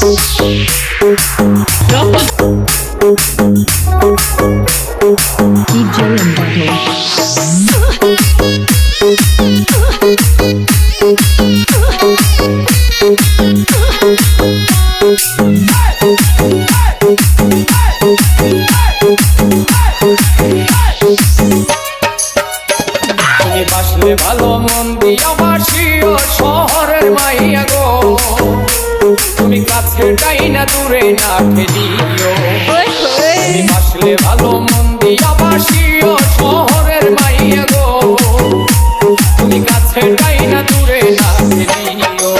তুমি বাসলে ভালো মন দিয়া বাসিও শহরের মাইয়া গো, তুমি কাছে যাই না দূরে না ঠেলিও। তুমি বাসলে ভালো মন দিয়া বাসিও শহরের মাইয়া গো, তুমি কাছে যাই না দূরে না ঠেলিও।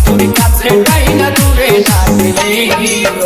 তুমি কাছে যাই না দূরে না ঠেলিও।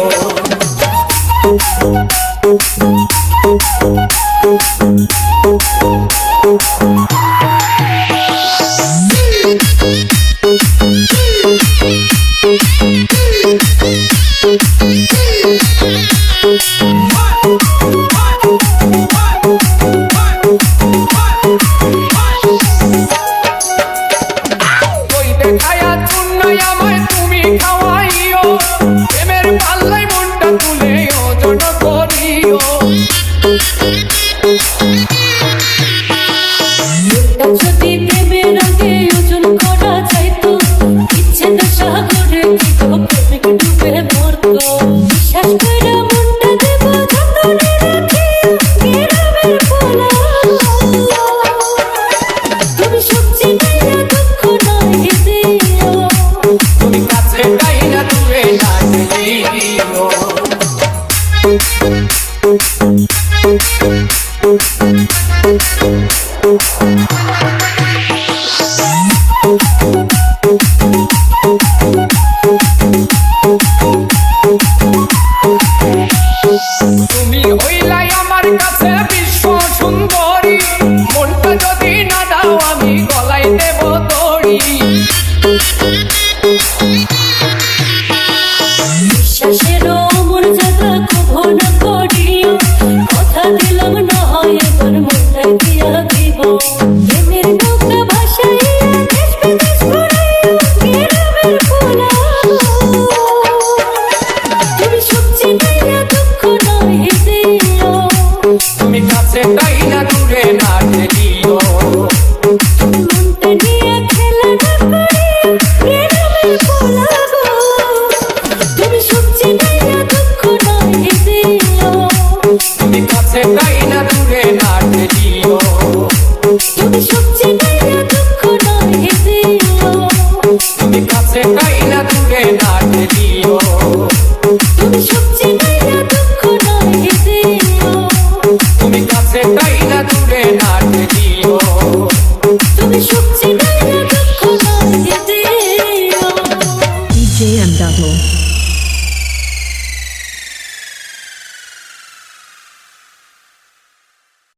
খায়া চুন্নাই আমায় তুমি খাওয়াইও, প্রেমের পাল্লাই মনটা তুলে ওজন করিও। যদি প্রেমের আগে ওজন করা যাইতো, ইচ্ছে তো সাগরে প্রেমিক ডুবে মরতো। বিশ্বাস কইরা মনটা দেব যতনে রাখি, গ্রামের পোলা তুমি সবজি নাইয়া দুঃখ নয় দিও। তুমি কাছে যাই না দূরে না ঠেলিও। Oh